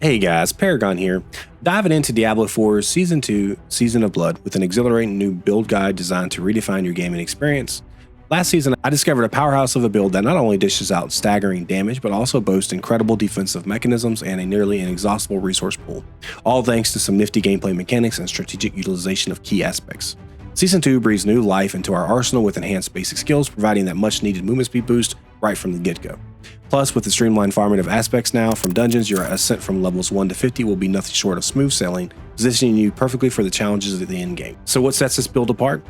Hey guys, Paragon here, diving into Diablo 4's Season 2, Season of Blood with an exhilarating new build guide designed to redefine your gaming experience. Last season, I discovered a powerhouse of a build that not only dishes out staggering damage, but also boasts incredible defensive mechanisms and a nearly inexhaustible resource pool, all thanks to some nifty gameplay mechanics and strategic utilization of key aspects. Season 2 breathes new life into our arsenal with enhanced basic skills, providing that much needed movement speed boost right from the get-go. Plus, with the streamlined farming of aspects now from dungeons, your ascent from levels 1 to 50 will be nothing short of smooth sailing, positioning you perfectly for the challenges of the end game. So what sets this build apart?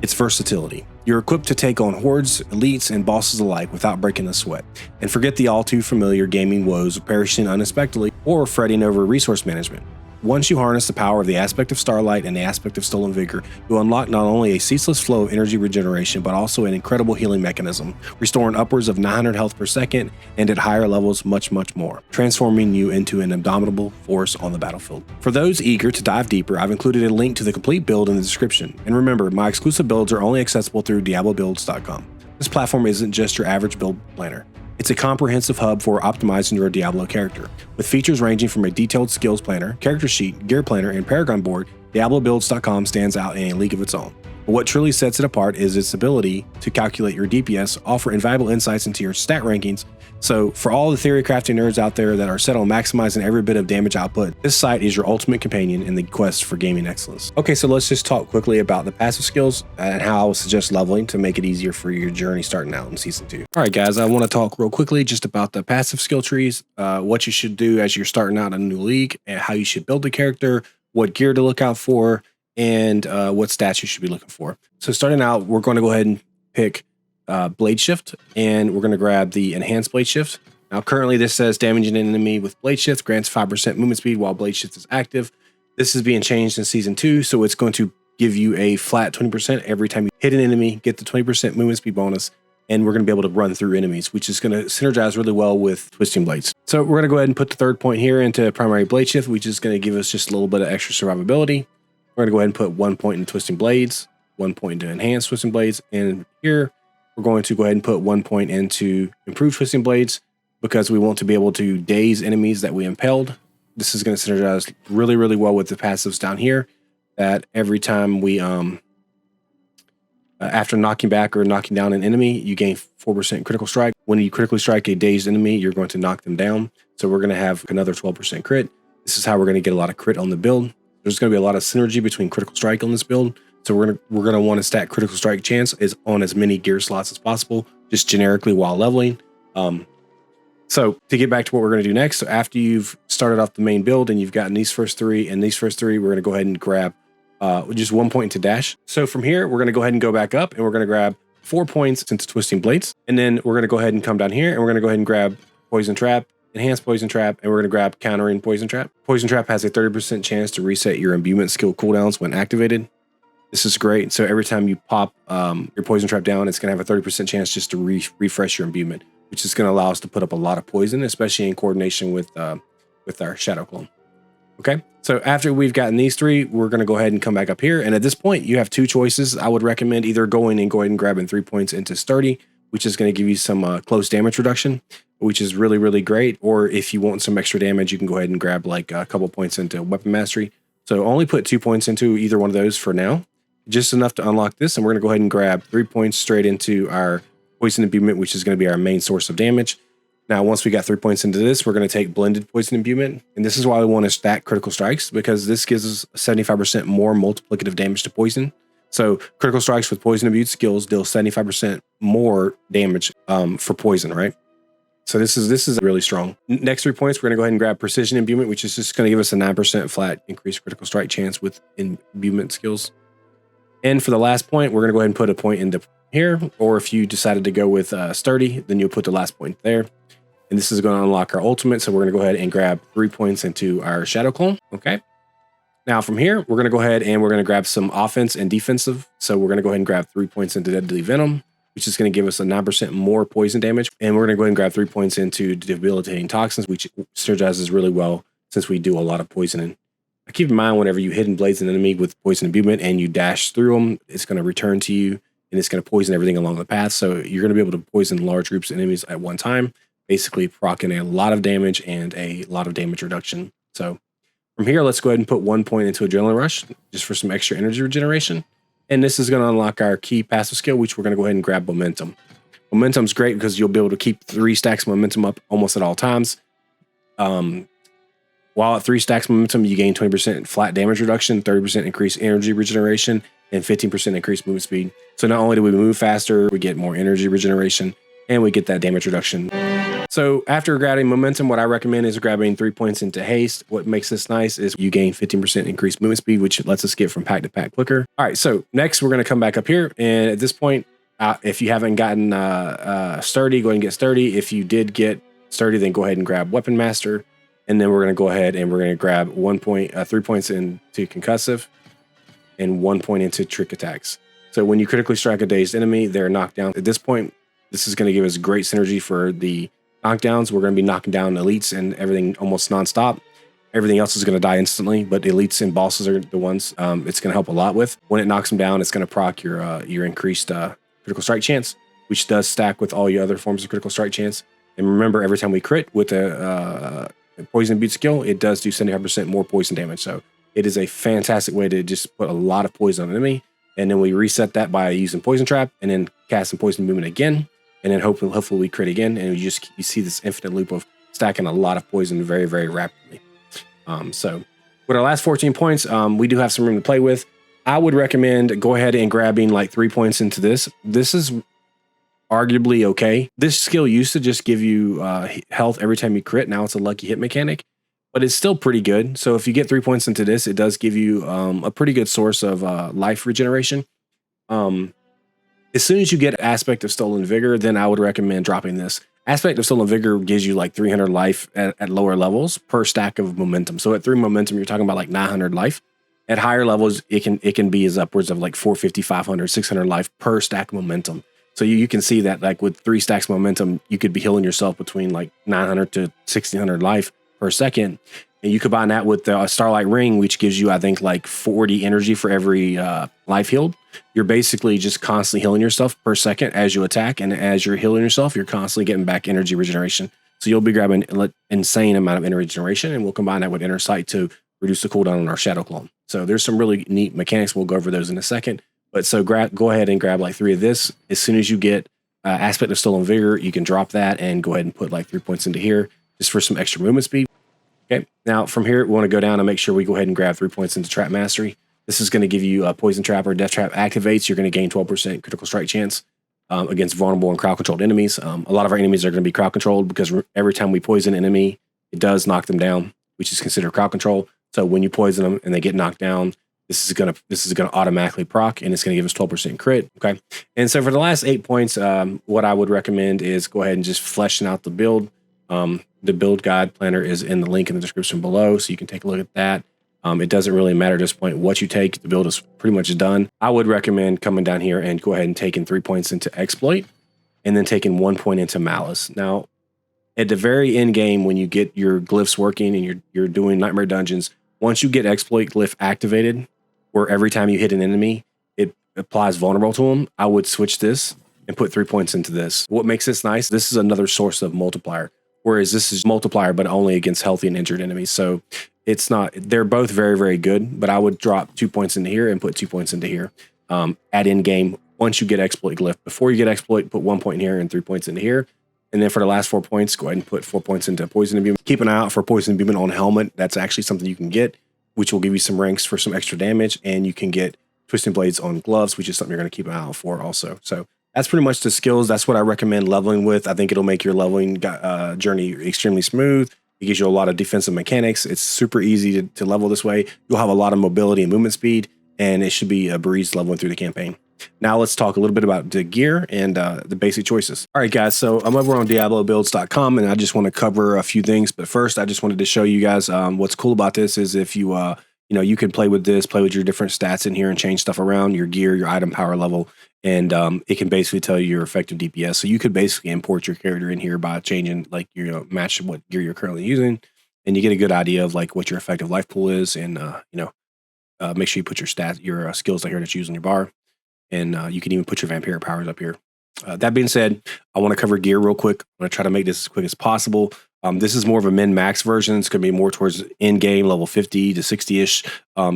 Its versatility. You're equipped to take on hordes, elites, and bosses alike without breaking a sweat. And forget the all too familiar gaming woes of perishing unexpectedly or fretting over resource management. Once you harness the power of the aspect of Starlight and the aspect of Stolen Vigor, you'll unlock not only a ceaseless flow of energy regeneration, but also an incredible healing mechanism, restoring upwards of 900 health per second, and at higher levels much more, transforming you into an indomitable force on the battlefield. For those eager to dive deeper, I've included a link to the complete build in the description. And remember, my exclusive builds are only accessible through DiabloBuilds.com. This platform isn't just your average build planner. It's a comprehensive hub for optimizing your Diablo character. With features ranging from a detailed skills planner, character sheet, gear planner, and Paragon board, DiabloBuilds.com stands out in a league of its own. But what truly sets it apart is its ability to calculate your DPS, offer invaluable insights into your stat rankings. So for all the theory crafting nerds out there that are set on maximizing every bit of damage output, this site is your ultimate companion in the quest for gaming excellence. Okay, so let's just talk quickly about the passive skills and how I would suggest leveling to make it easier for your journey starting out in Season 2. All right, guys, I want to talk real quickly just about the passive skill trees, what you should do as you're starting out in a new league, and how you should build the character, what gear to look out for, and what stats you should be looking for. So starting out, we're going to go ahead and pick Blade Shift, and we're going to grab the Enhanced Blade Shift. Now currently this says damaging an enemy with Blade Shift grants 5% movement speed while Blade Shift is active. This is being changed in Season 2, so it's going to give you a flat 20% every time you hit an enemy, get the 20% movement speed bonus, and we're going to be able to run through enemies, which is going to synergize really well with Twisting Blades. So we're going to go ahead and put the third point here into Primary Blade Shift, which is going to give us just a little bit of extra survivability. We're going to go ahead and put 1 point in Twisting Blades, 1 point into Enhanced Twisting Blades, and here we're going to go ahead and put 1 point into Improved Twisting Blades because we want to be able to daze enemies that we impaled. This is going to synergize really well with the passives down here, that every time we, after knocking back or knocking down an enemy, you gain 4% critical strike. When you critically strike a dazed enemy, you're going to knock them down. So we're going to have another 12% crit. This is how we're going to get a lot of crit on the build. There's going to be a lot of synergy between critical strike on this build. So we're gonna want to stack critical strike chance on as many gear slots as possible, just generically while leveling. So to get back to what we're going to do next, so after you've started off the main build and you've gotten these first three, we're going to go ahead and grab just 1 point to dash. So from here, we're going to go ahead and go back up, and we're going to grab 4 points into Twisting Blades, and then we're going to go ahead and come down here, and we're going to go ahead and grab Poison Trap, Enhanced Poison Trap, and we're going to grab Countering Poison Trap. Poison Trap has a 30% chance to reset your imbuement skill cooldowns when activated. This is great. So every time you pop your Poison Trap down, it's going to have a 30% chance just to refresh your imbuement, which is going to allow us to put up a lot of poison, especially in coordination with our Shadow Clone. Okay, so after we've gotten these three, we're going to go ahead and come back up here. And at this point, you have two choices. I would recommend either going and grabbing 3 points into Sturdy, which is going to give you some close damage reduction, which is really great. Or if you want some extra damage, you can go ahead and grab like a couple points into Weapon Mastery. So only put 2 points into either one of those for now. Just enough to unlock this, and we're going to go ahead and grab 3 points straight into our Poison Imbuement, which is going to be our main source of damage. Now, once we got 3 points into this, we're going to take Blended Poison Imbuement, and this is why we want to stack Critical Strikes, because this gives us 75% more multiplicative damage to poison. So Critical Strikes with Poison Imbue skills deal 75% more damage for poison, right? So this is really strong. Next 3 points, we're going to go ahead and grab Precision Imbuement, which is just going to give us a 9% flat increased critical strike chance with imbuement skills. And for the last point, we're going to go ahead and put a point into here, or if you decided to go with Sturdy, then you'll put the last point there. And this is going to unlock our ultimate, so we're going to go ahead and grab 3 points into our Shadow Clone. Okay. Now from here, we're going to go ahead and we're going to grab some offense and defensive. So we're going to go ahead and grab 3 points into Deadly Venom, which is going to give us a 9% more poison damage. And we're going to go ahead and grab 3 points into Debilitating Toxins, which synergizes really well since we do a lot of poisoning. Keep in mind, whenever you hit and blaze an enemy with Poison Imbuement and you dash through them, it's going to return to you and it's going to poison everything along the path. So you're going to be able to poison large groups of enemies at one time. basically proccing a lot of damage and a lot of damage reduction. So from here, let's go ahead and put 1 point into Adrenaline Rush just for some extra energy regeneration. And this is going to unlock our key passive skill, which we're going to go ahead and grab Momentum. Momentum's great because you'll be able to keep 3 stacks of momentum up almost at all times. While at 3 stacks of momentum, you gain 20% flat damage reduction, 30% increased energy regeneration, and 15% increased movement speed. So not only do we move faster, we get more energy regeneration, and we get that damage reduction. So after grabbing momentum, what I recommend is grabbing 3 points into haste. What makes this nice is you gain 15% increased movement speed, which lets us get from pack to pack quicker. All right, so next we're going to come back up here, and at this point, if you haven't gotten sturdy, go ahead and get sturdy. If you did get sturdy, then go ahead and grab Weapon Master. And then we're going to go ahead and we're going to grab 3 points into concussive and 1 point into trick attacks. So when you critically strike a dazed enemy, they're knocked down. At this point, this is going to give us great synergy for the knockdowns. We're going to be knocking down elites and everything almost nonstop. Everything else is going to die instantly, but elites and bosses are the ones it's going to help a lot with. When it knocks them down, it's going to proc your increased critical strike chance, which does stack with all your other forms of critical strike chance. And remember, every time we crit with a poison beat skill, it does do 75% more poison damage. So it is a fantastic way to just put a lot of poison on an enemy. And then we reset that by using Poison Trap and then casting Poison Movement again. And then hopefully we crit again. And you see this infinite loop of stacking a lot of poison very, very rapidly. So with our last 14 points, we do have some room to play with. I would recommend go ahead and grabbing like 3 points into this. This is arguably okay. This skill used to just give you health every time you crit. Now it's a lucky hit mechanic, but it's still pretty good. So if you get 3 points into this, it does give you a pretty good source of life regeneration. As soon as you get Aspect of Stolen Vigor, then I would recommend dropping this. Aspect of Stolen Vigor gives you like 300 life at lower levels per stack of momentum. So at 3 momentum, you're talking about like 900 life. At higher levels, it can be as upwards of like 450, 500, 600 life per stack of momentum. So you can see that like with 3 stacks of momentum, you could be healing yourself between like 900 to 1600 life per second. And you combine that with the Starlight Ring, which gives you, I think, like 40 energy for every life healed. You're basically just constantly healing yourself per second as you attack. And as you're healing yourself, you're constantly getting back energy regeneration. So you'll be grabbing an insane amount of energy regeneration. And we'll combine that with Inner Sight to reduce the cooldown on our Shadow Clone. So there's some really neat mechanics. We'll go over those in a second. But so go ahead and grab like 3 of this. As soon as you get Aspect of Stolen Vigor, you can drop that and go ahead and put like 3 points into here just for some extra movement speed. Okay, now from here, we want to go down and make sure we go ahead and grab 3 points into Trap Mastery. This is going to give you a Poison Trap or Death Trap activates. You're going to gain 12% critical strike chance against vulnerable and crowd-controlled enemies. A lot of our enemies are going to be crowd-controlled because every time we poison an enemy, it does knock them down, which is considered crowd control. So when you poison them and they get knocked down, this is gonna automatically proc, and it's gonna give us 12% crit. Okay, and so for the last 8 points, what I would recommend is go ahead and just fleshing out the build. The build guide planner is in the link in the description below, so you can take a look at that. It doesn't really matter at this point what you take. The build is pretty much done. I would recommend coming down here and go ahead and taking 3 points into Exploit, and then taking 1 point into Malice. Now, at the very end game, when you get your glyphs working and you're doing Nightmare Dungeons, once you get Exploit glyph activated, where every time you hit an enemy, it applies vulnerable to them, I would switch this and put 3 points into this. What makes this nice, this is another source of multiplier, whereas this is multiplier, but only against healthy and injured enemies. So it's not, they're both very, very good, but I would drop 2 points into here and put 2 points into here. At end game, once you get Exploit glyph, before you get Exploit, put 1 point in here and 3 points into here. And then for the last 4 points, go ahead and put 4 points into Poison Imbuement. Keep an eye out for Poison Imbuement on Helmet. That's actually something you can get, which will give you some ranks for some extra damage, and you can get Twisting Blades on Gloves, which is something you're going to keep an eye out for also. So that's pretty much the skills. That's what I recommend leveling with. I think it'll make your leveling journey extremely smooth. It gives you a lot of defensive mechanics. It's super easy to level this way. You'll have a lot of mobility and movement speed, and it should be a breeze leveling through the campaign. Now let's talk a little bit about the gear and the basic choices. All right, guys, so I'm over on DiabloBuilds.com, and I just want to cover a few things. But first, I just wanted to show you guys what's cool about this is if you, you can play with this, play with your different stats in here and change stuff around, your gear, your item power level, and it can basically tell you your effective DPS. So you could basically import your character in here by changing, like, match what gear you're currently using, and you get a good idea of like what your effective life pool is, and make sure you put your skills out here that you use on your bar. And you can even put your vampiric powers up here. That being said, I want to cover gear real quick. I'm going to try to make this as quick as possible. This is more of a min-max version. It's going to be more towards in-game level 50 to 60-ish,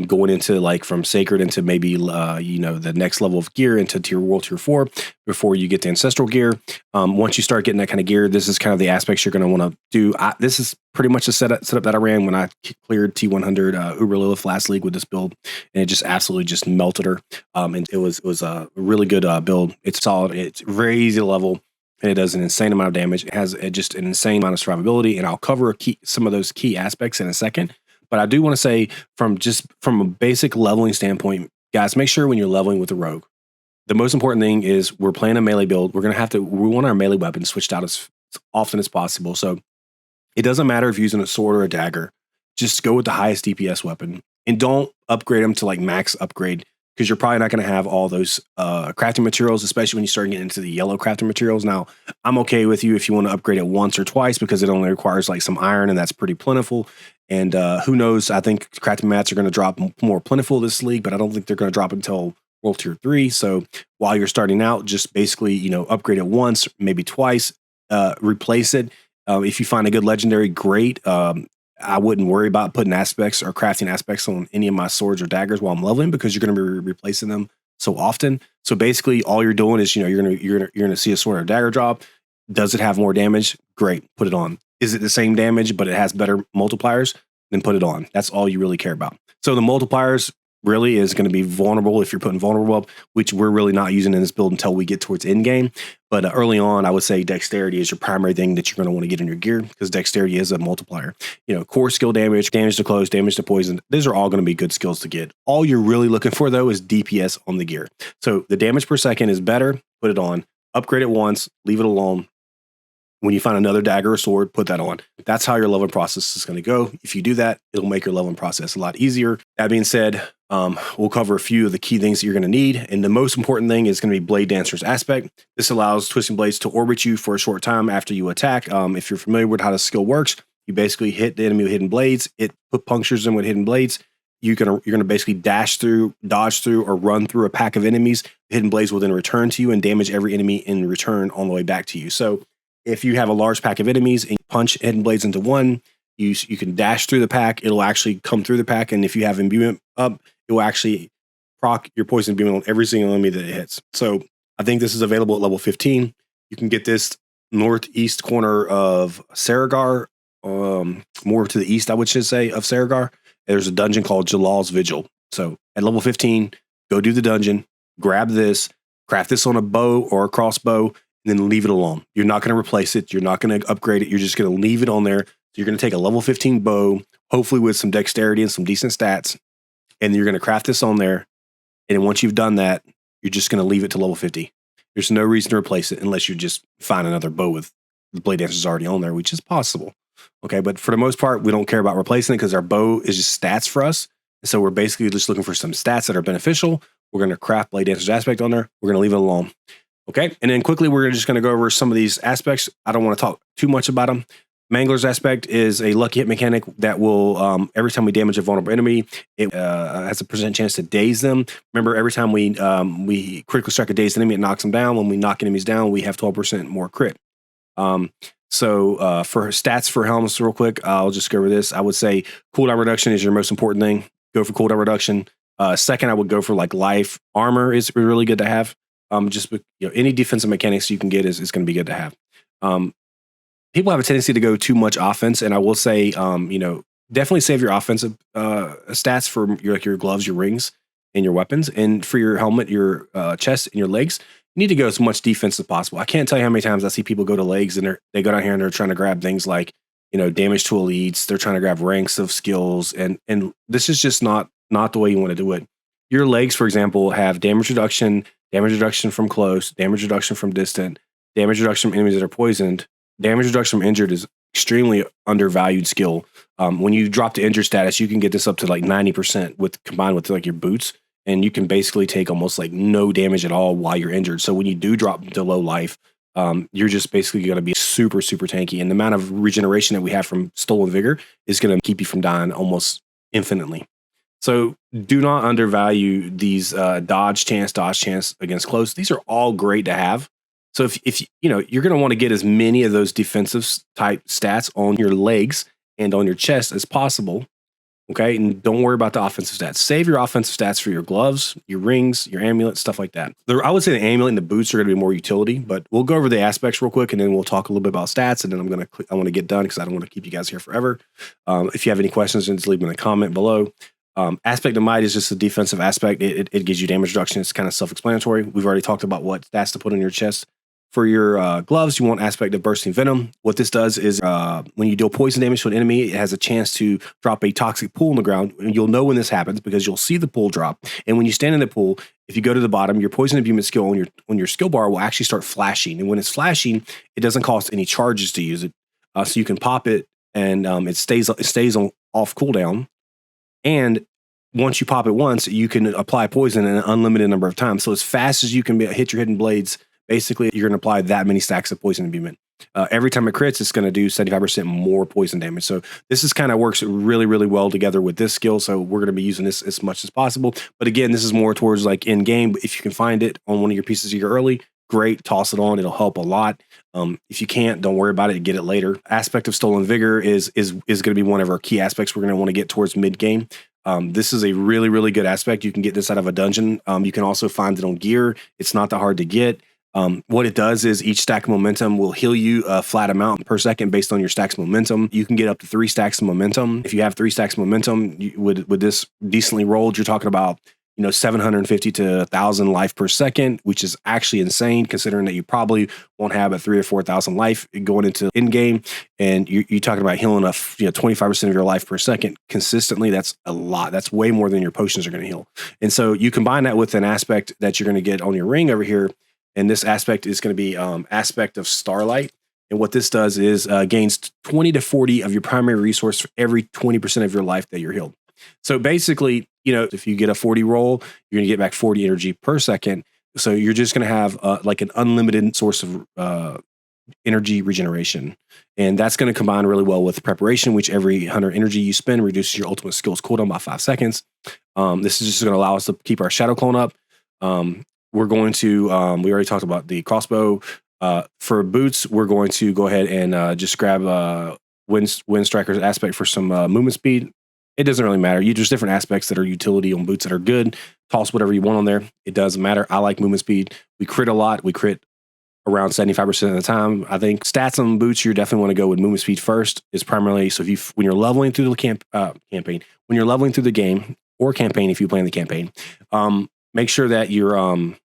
going into like from Sacred into maybe, the next level of gear into Tier World Tier 4 before you get to Ancestral gear. Once you start getting that kind of gear, this is kind of the aspects you're going to want to do. This is pretty much the setup that I ran when I cleared T100 Uber Lilith last league with this build, and it just absolutely just melted her. And it was a really good build. It's solid. It's very easy to level. And it does an insane amount of damage. It has just an insane amount of survivability, and I'll cover some of those key aspects in a second. But I do want to say, from a basic leveling standpoint, guys, make sure when you're leveling with a rogue, the most important thing is we're playing a melee build. We want our melee weapon switched out as often as possible. So it doesn't matter if you're using a sword or a dagger. Just go with the highest DPS weapon, and don't upgrade them to like max upgrade, because you're probably not going to have all those crafting materials, especially when you start getting into the yellow crafting materials. Now, I'm okay with you if you want to upgrade it once or twice, because it only requires like some iron, and that's pretty plentiful. And who knows? I think crafting mats are going to drop more plentiful this league, but I don't think they're going to drop until World Tier 3. So while you're starting out, just basically, upgrade it once, maybe twice, replace it. If you find a good legendary, great. I wouldn't worry about putting aspects or crafting aspects on any of my swords or daggers while I'm leveling, because you're going to be replacing them so often. So basically, all you're doing is, you're going to see a sword or dagger drop. Does it have more damage? Great, put it on. Is it the same damage but it has better multipliers? Then put it on. That's all you really care about. So the multipliers really is going to be vulnerable if you're putting vulnerable up, which we're really not using in this build until we get towards end game. But early on, I would say dexterity is your primary thing that you're going to want to get in your gear, because dexterity is a multiplier. Core skill damage to close, damage to poison. These are all going to be good skills to get. All you're really looking for, though, is DPS on the gear. So the damage per second is better. Put it on. Upgrade it once. Leave it alone. When you find another dagger or sword, put that on. That's how your leveling process is going to go. If you do that, it'll make your leveling process a lot easier. That being said, we'll cover a few of the key things that you're going to need. And the most important thing is going to be Blade Dancer's aspect. This allows Twisting Blades to orbit you for a short time after you attack. If you're familiar with how the skill works, you basically hit the enemy with hidden blades. It punctures them with hidden blades. You're gonna basically dash through, dodge through, or run through a pack of enemies. The hidden blades will then return to you and damage every enemy in return on the way back to you. So if you have a large pack of enemies and you punch hidden blades into one, you can dash through the pack. It'll actually come through the pack, and if you have imbuement up, it will actually proc your poison beam on every single enemy that it hits. So I think this is available at level 15. You can get this northeast corner of Saragar, more to the east, I should say, of Saragar. There's a dungeon called Jalal's Vigil. So at level 15, go do the dungeon, grab this, craft this on a bow or a crossbow, and then leave it alone. You're not going to replace it. You're not going to upgrade it. You're just going to leave it on there. So you're going to take a level 15 bow, hopefully with some dexterity and some decent stats, and you're going to craft this on there. And then once you've done that, you're just going to leave it to level 50. There's no reason to replace it unless you just find another bow with the Blade Dancer's already on there, which is possible. Okay, but for the most part, we don't care about replacing it, because our bow is just stats for us. And so we're basically just looking for some stats that are beneficial. We're going to craft Blade Dancer's aspect on there. We're going to leave it alone. Okay, and then quickly, we're just going to go over some of these aspects. I don't want to talk too much about them. Mangler's aspect is a lucky hit mechanic that will, every time we damage a vulnerable enemy, it has a % chance to daze them. Remember, every time we critically strike a dazed enemy, it knocks them down. When we knock enemies down, we have 12% more crit. So for stats for helms, real quick, I'll just go over this. I would say cooldown reduction is your most important thing. Go for cooldown reduction. Second, I would go for like life. Armor is really good to have. Any defensive mechanics you can get is going to be good to have. People have a tendency to go too much offense, and I will say, definitely save your offensive stats for your gloves, your rings, and your weapons, and for your helmet, your chest, and your legs. You need to go as much defense as possible. I can't tell you how many times I see people go to legs and they go down here and they're trying to grab things like damage to elites. They're trying to grab ranks of skills, and this is just not the way you want to do it. Your legs, for example, have damage reduction from close, damage reduction from distant, damage reduction from enemies that are poisoned. Damage reduction from injured is extremely undervalued skill. When you drop to injured status, you can get this up to like 90% combined with like your boots, and you can basically take almost like no damage at all while you're injured. So when you do drop to low life, you're just basically going to be super, super tanky. And the amount of regeneration that we have from Stolen Vigor is going to keep you from dying almost infinitely. So do not undervalue these dodge chance against close. These are all great to have. So if you know, you're going to want to get as many of those defensive type stats on your legs and on your chest as possible. Okay, and don't worry about the offensive stats. Save your offensive stats for your gloves, your rings, your amulet, stuff like that. I would say the amulet and the boots are going to be more utility, but we'll go over the aspects real quick, and then we'll talk a little bit about stats. And then I want to get done because I don't want to keep you guys here forever. If you have any questions, then just leave them in a comment below. Aspect of might is just a defensive aspect. It gives you damage reduction. It's kind of self-explanatory. We've already talked about what stats to put on your chest. For your gloves, you want aspect of bursting venom. What this does is when you deal poison damage to an enemy, it has a chance to drop a toxic pool on the ground. And you'll know when this happens because you'll see the pool drop. And when you stand in the pool, if you go to the bottom, your poison imbuement skill on your skill bar will actually start flashing. And when it's flashing, it doesn't cost any charges to use it. So you can pop it and it stays on off cooldown. And once you pop it once, you can apply poison an unlimited number of times. So as fast as you can hit your hidden blades, basically, you're going to apply that many stacks of poison imbuement. Every time it crits, it's going to do 75% more poison damage. So this is kind of works really, really well together with this skill. So we're going to be using this as much as possible. But again, this is more towards like in game. If you can find it on one of your pieces here early, great, toss it on. It'll help a lot. If you can't, don't worry about it. Get it later. Aspect of stolen vigor is going to be one of our key aspects we're going to want to get towards mid game. This is a really, really good aspect. You can get this out of a dungeon. You can also find it on gear. It's not that hard to get. What it does is each stack of momentum will heal you a flat amount per second based on your stack's momentum. You can get up to 3 stacks of momentum. If you have 3 stacks of momentum, with this decently rolled, you're talking about 750 to 1,000 life per second, which is actually insane considering that you probably won't have a 3,000 or 4,000 life going into in game, and you're talking about healing up 25% of your life per second consistently. That's a lot. That's way more than your potions are going to heal. And so you combine that with an aspect that you're going to get on your ring over here. And this aspect is going to be aspect of Starlight. And what this does is gains 20 to 40 of your primary resource for every 20% of your life that you're healed. So basically, if you get a 40 roll, you're going to get back 40 energy per second. So you're just going to have like an unlimited source of energy regeneration. And that's going to combine really well with preparation, which every 100 energy you spend reduces your ultimate skills cooldown by 5 seconds. This is just going to allow us to keep our shadow clone up. We're going to, we already talked about the crossbow. For boots, we're going to go ahead and just grab Wind Striker's aspect for some movement speed. It doesn't really matter. There's different aspects that are utility on boots that are good. Toss whatever you want on there. It doesn't matter. I like movement speed. We crit a lot. We crit around 75% of the time. I think stats on boots, you definitely want to go with movement speed first. Is primarily, so when you're leveling through the campaign, when you're leveling through the game or campaign, if you play in the campaign, make sure that you're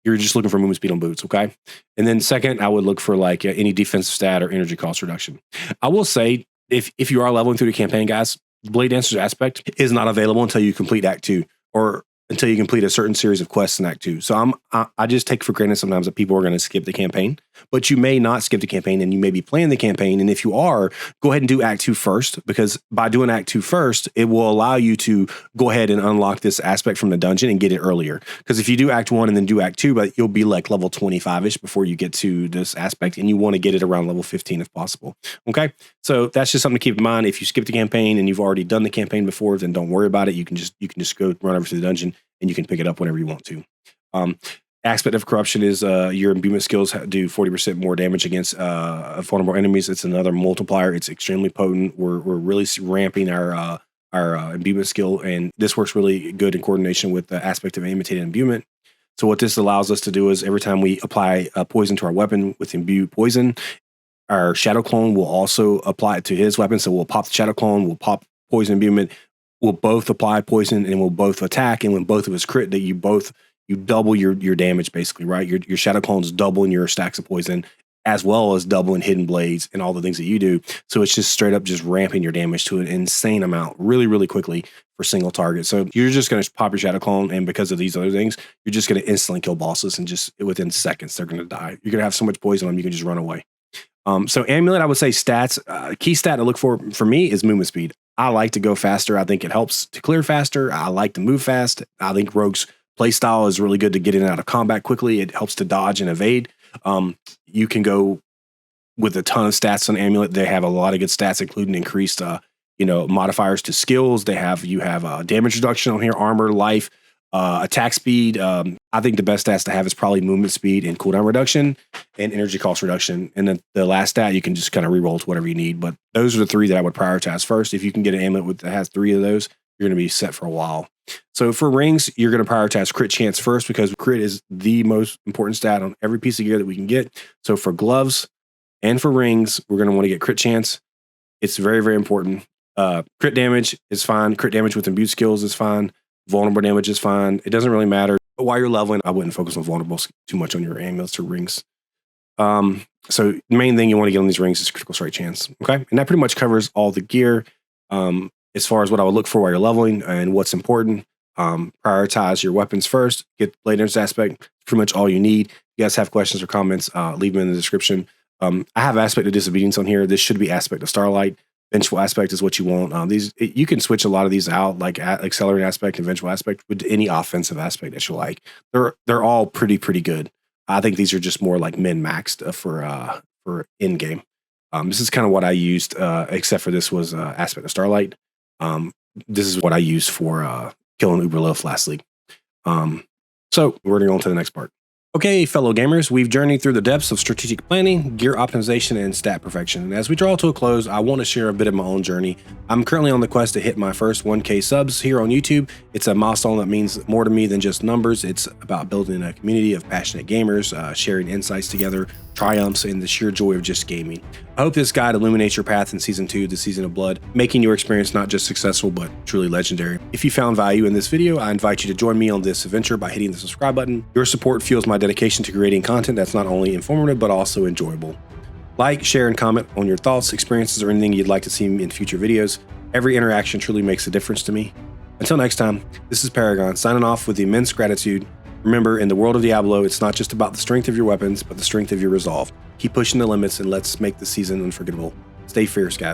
just looking for movement speed on boots, okay? And then second, I would look for like any defensive stat or energy cost reduction. I will say, if you are leveling through the campaign, guys, Blade Dancer's aspect is not available until you complete Act 2 or until you complete a certain series of quests in Act 2. So I just take for granted sometimes that people are going to skip the campaign, but you may not skip the campaign and you may be playing the campaign. And if you are, go ahead and do Act 2 first, because by doing Act 2 first, it will allow you to go ahead and unlock this aspect from the dungeon and get it earlier. Because if you do Act 1 and then do Act 2, but you'll be like level 25-ish before you get to this aspect, and you want to get it around level 15 if possible. Okay, so that's just something to keep in mind. If you skip the campaign and you've already done the campaign before, then don't worry about it. You can just go run over to the dungeon and you can pick it up whenever you want to. Aspect of corruption is your imbuement skills do 40% more damage against vulnerable enemies. It's another multiplier. It's extremely potent. We're really ramping our imbuement skill, and this works really good in coordination with the aspect of imitated imbuement. So what this allows us to do is every time we apply poison to our weapon with imbue poison, our shadow clone will also apply it to his weapon. So we'll pop the shadow clone, we'll pop poison imbuement, we'll both apply poison, and we'll both attack. And when both of us crit, that you double your damage, basically, right? Your shadow clones doubling your stacks of poison, as well as doubling hidden blades and all the things that you do. So it's just straight up just ramping your damage to an insane amount really, really quickly for single target. So you're just going to pop your shadow clone, and because of these other things, you're just going to instantly kill bosses, and just within seconds, they're going to die. You're going to have so much poison on them, you can just run away. So amulet, I would say stats, key stat to look for me is movement speed. I like to go faster. I think it helps to clear faster. I like to move fast. I think Rogue's playstyle is really good to get in and out of combat quickly. It helps to dodge and evade. You can go with a ton of stats on amulet. They have a lot of good stats, including increased, modifiers to skills. You have damage reduction on here, armor, life, Attack speed, I think the best stats to have is probably movement speed and cooldown reduction and energy cost reduction. And then the last stat, you can just kind of reroll to whatever you need. But those are the 3 that I would prioritize first. If you can get an amulet that has 3 of those, you're going to be set for a while. So for rings, you're going to prioritize crit chance first because crit is the most important stat on every piece of gear that we can get. So for gloves and for rings, we're going to want to get crit chance. It's very, very important. Crit damage is fine. Crit damage with imbued skills is fine. Vulnerable damage is fine. It doesn't really matter. But while you're leveling, I wouldn't focus on vulnerables too much on your amulets or rings. So the main thing you want to get on these rings is critical strike chance. Okay. And that pretty much covers all the gear. As far as what I would look for while you're leveling and what's important, prioritize your weapons first, get blade endurance aspect, pretty much all you need. If you guys have questions or comments, leave them in the description. I have aspect of disobedience on here. This should be aspect of Starlight. Vengeful aspect is what you want. You can switch a lot of these out, like accelerating aspect and vengeful aspect, with any offensive aspect that you like. They're all pretty good. I think these are just more like min-maxed for in game. This is kind of what I used, except for this was aspect of Starlight. This is what I used for killing Uberloaf last league. So we're going to go on to the next part. Okay, fellow gamers, we've journeyed through the depths of strategic planning, gear optimization, and stat perfection. And as we draw to a close, I want to share a bit of my own journey. I'm currently on the quest to hit my first 1K subs here on YouTube. It's a milestone that means more to me than just numbers. It's about building a community of passionate gamers, sharing insights together, triumphs, and the sheer joy of just gaming. I hope this guide illuminates your path in Season 2, the Season of Blood, making your experience not just successful, but truly legendary. If you found value in this video, I invite you to join me on this adventure by hitting the subscribe button. Your support fuels my dedication to creating content that's not only informative, but also enjoyable. Like, share, and comment on your thoughts, experiences, or anything you'd like to see in future videos. Every interaction truly makes a difference to me. Until next time, this is Paragon, signing off with immense gratitude. Remember, in the world of Diablo, it's not just about the strength of your weapons, but the strength of your resolve. Keep pushing the limits and let's make the season unforgettable. Stay fierce, guys.